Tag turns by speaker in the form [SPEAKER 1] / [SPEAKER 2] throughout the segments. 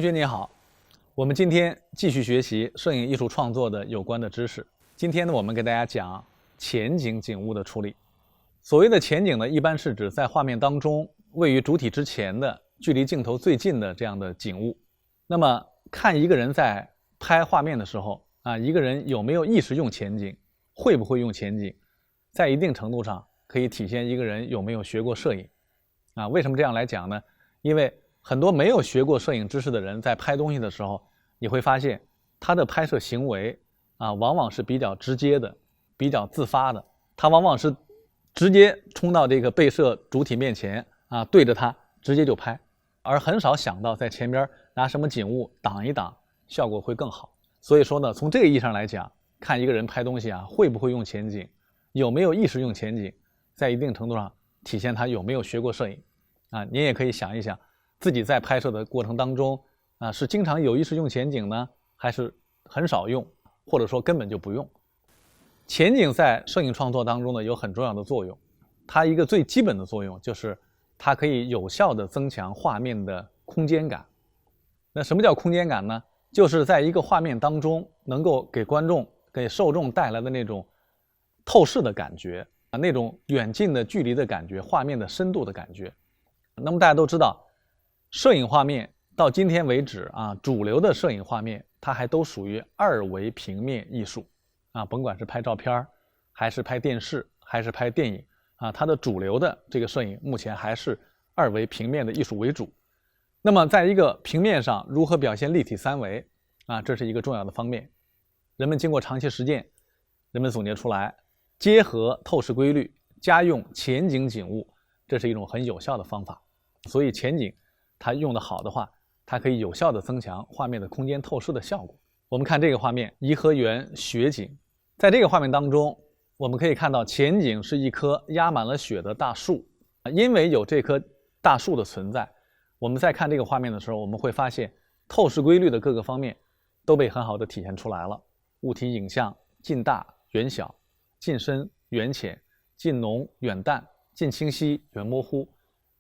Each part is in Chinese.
[SPEAKER 1] 同学你好，我们今天继续学习摄影艺术创作的有关的知识。今天呢，我们给大家讲前景景物的处理。所谓的前景呢，一般是指在画面当中位于主体之前的、距离镜头最近的这样的景物。那么看一个人在拍画面的时候一个人有没有意识用前景，会不会用前景，在一定程度上可以体现一个人有没有学过摄影。为什么这样来讲呢？因为很多没有学过摄影知识的人在拍东西的时候，你会发现他的拍摄行为往往是比较直接的、比较自发的。他往往是直接冲到这个被摄主体面前对着他直接就拍，而很少想到在前边拿什么景物挡一挡，效果会更好。所以说呢，从这个意义上来讲，看一个人拍东西会不会用前景，有没有意识用前景，在一定程度上体现他有没有学过摄影。您也可以想一想，自己在拍摄的过程当中是经常有意识用前景呢，还是很少用，或者说根本就不用。前景在摄影创作当中呢有很重要的作用，它一个最基本的作用就是它可以有效地增强画面的空间感。那什么叫空间感呢？就是在一个画面当中能够给观众、给受众带来的那种透视的感觉那种远近的距离的感觉，画面的深度的感觉。那么大家都知道，摄影画面到今天为止主流的摄影画面它还都属于二维平面艺术甭管是拍照片还是拍电视还是拍电影它的主流的这个摄影目前还是二维平面的艺术为主。那么在一个平面上如何表现立体三维这是一个重要的方面。人们经过长期实践，人们总结出来，结合透视规律，加用前景景物，这是一种很有效的方法。所以前景它用得好的话，它可以有效地增强画面的空间透视的效果。我们看这个画面，颐和园雪景。在这个画面当中，我们可以看到前景是一棵压满了雪的大树因为有这棵大树的存在，我们在看这个画面的时候，我们会发现透视规律的各个方面都被很好地体现出来了。物体影像近大远小，近深远浅，近浓远淡，近清晰远模糊，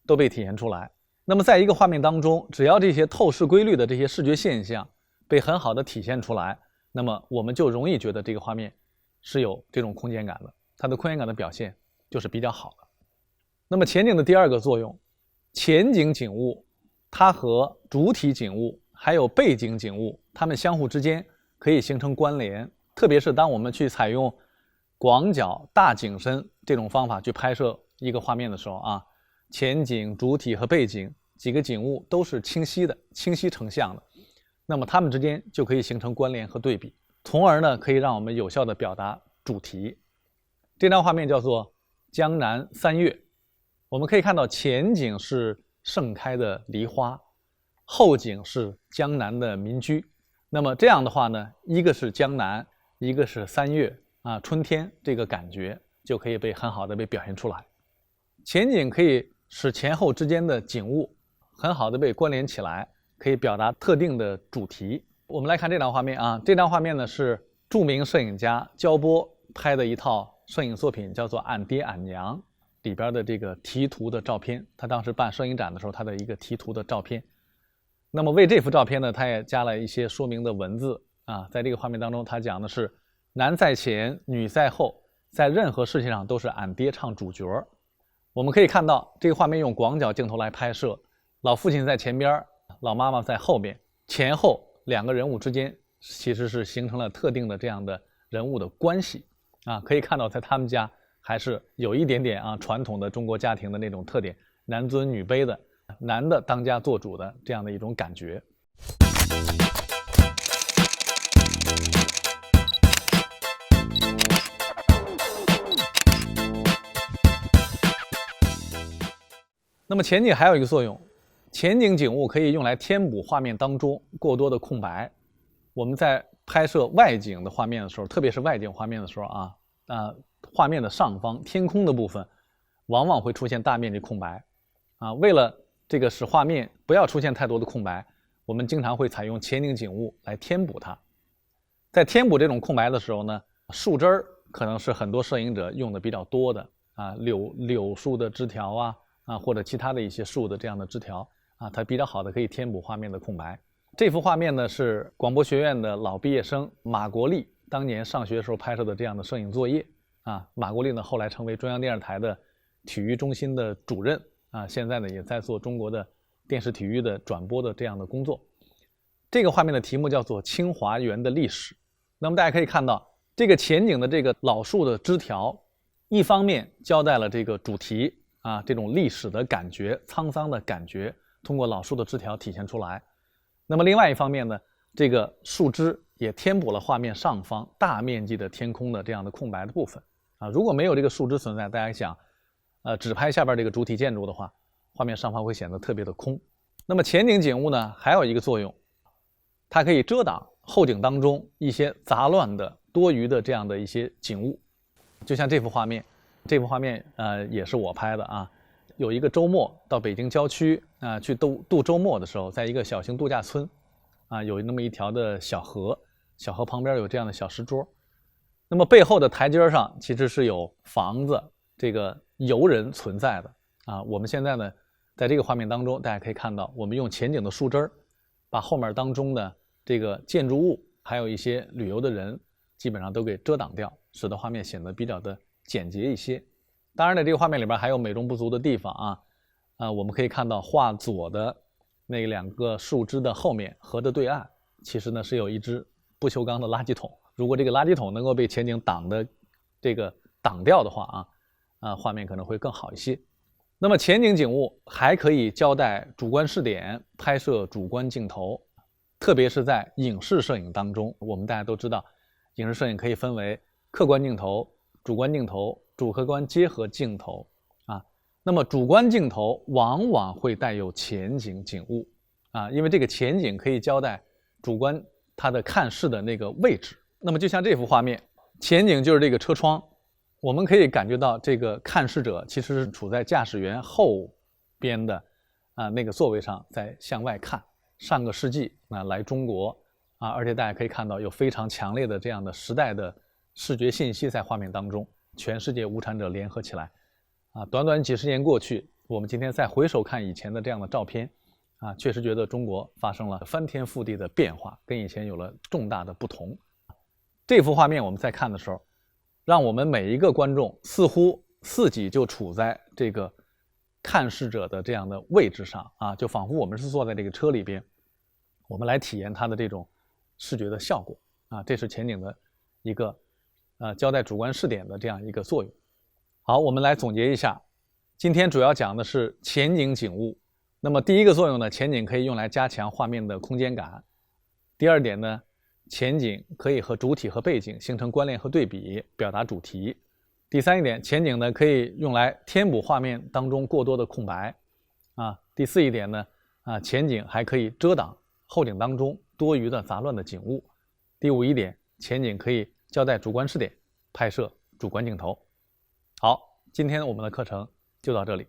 [SPEAKER 1] 都被体现出来。那么在一个画面当中，只要这些透视规律的这些视觉现象被很好的体现出来，那么我们就容易觉得这个画面是有这种空间感的，它的空间感的表现就是比较好的。那么前景的第二个作用，前景景物它和主体景物还有背景景物，它们相互之间可以形成关联。特别是当我们去采用广角大景深这种方法去拍摄一个画面的时候前景、主体和背景几个景物都是清晰的、清晰成像的，那么它们之间就可以形成关联和对比，从而呢可以让我们有效地表达主题。这张画面叫做江南三月，我们可以看到前景是盛开的梨花，后景是江南的民居。那么这样的话呢，一个是江南，一个是三月春天，这个感觉就可以被很好的被表现出来。前景可以使前后之间的景物很好的被关联起来，可以表达特定的主题。我们来看这张画面这张画面呢是著名摄影家焦波拍的一套摄影作品，叫做《俺爹俺娘》里边的这个题图的照片。他当时办摄影展的时候，他的一个题图的照片。那么为这幅照片呢，他也加了一些说明的文字在这个画面当中，他讲的是男在前，女在后，在任何事情上都是俺爹唱主角。我们可以看到这个画面用广角镜头来拍摄，老父亲在前边，老妈妈在后面，前后两个人物之间其实是形成了特定的这样的人物的关系可以看到在他们家还是有一点点传统的中国家庭的那种特点，男尊女卑的，男的当家做主的这样的一种感觉。那么前景还有一个作用，前景景物可以用来填补画面当中过多的空白。我们在拍摄外景的画面的时候，特别是外景画面的时候画面的上方天空的部分往往会出现大面积空白为了这个使画面不要出现太多的空白，我们经常会采用前景景物来填补它。在填补这种空白的时候呢，树枝儿可能是很多摄影者用的比较多的柳树的枝条或者其他的一些树的这样的枝条它比较好的可以填补画面的空白。这幅画面呢是广播学院的老毕业生马国立当年上学时候拍摄的这样的摄影作业啊。马国立呢后来成为中央电视台的体育中心的主任啊，现在呢也在做中国的电视体育的转播的这样的工作。这个画面的题目叫做清华园的历史。那么大家可以看到，这个前景的这个老树的枝条，一方面交代了这个主题啊，这种历史的感觉、沧桑的感觉，通过老树的枝条体现出来。那么另外一方面呢，这个树枝也填补了画面上方大面积的天空的这样的空白的部分啊。如果没有这个树枝存在，大家想，只拍下边这个主体建筑的话，画面上方会显得特别的空。那么前景景物呢，还有一个作用，它可以遮挡后景当中一些杂乱的、多余的这样的一些景物。就像这幅画面，也是我拍的啊。有一个周末到北京郊区啊去度周末的时候，在一个小型度假村啊，有那么一条的小河，小河旁边有这样的小石桌。那么背后的台阶上其实是有房子、这个游人存在的啊。我们现在呢，在这个画面当中，大家可以看到，我们用前景的树枝把后面当中的这个建筑物，还有一些旅游的人，基本上都给遮挡掉，使得画面显得比较的简洁一些。当然呢，这个画面里边还有美中不足的地方啊，我们可以看到画左的那两个树枝的后面，河的对岸，其实呢是有一只不锈钢的垃圾桶。如果这个垃圾桶能够被前景挡掉的话画面可能会更好一些。那么前景景物还可以交代主观视点，拍摄主观镜头，特别是在影视摄影当中，我们大家都知道，影视摄影可以分为客观镜头、主观镜头、主客观结合镜头啊。那么主观镜头往往会带有前景景物啊，因为这个前景可以交代主观它的看视的那个位置。那么就像这幅画面，前景就是这个车窗，我们可以感觉到这个看视者其实是处在驾驶员后边的那个座位上，在向外看。上个世纪来中国而且大家可以看到有非常强烈的这样的时代的视觉信息在画面当中，全世界无产者联合起来短短几十年过去，我们今天再回首看以前的这样的照片确实觉得中国发生了翻天覆地的变化，跟以前有了重大的不同。这幅画面我们在看的时候，让我们每一个观众似乎自己就处在这个看视者的这样的位置上就仿佛我们是坐在这个车里边，我们来体验它的这种视觉的效果这是前景的一个交代主观视点的这样一个作用。好，我们来总结一下，今天主要讲的是前景景物。那么第一个作用呢，前景可以用来加强画面的空间感。第二点呢，前景可以和主体和背景形成关联和对比，表达主题。第三一点，前景呢可以用来填补画面当中过多的空白第四一点呢前景还可以遮挡后景当中多余的杂乱的景物。第五一点，前景可以交代主观视点，拍摄主观镜头。好，今天我们的课程就到这里。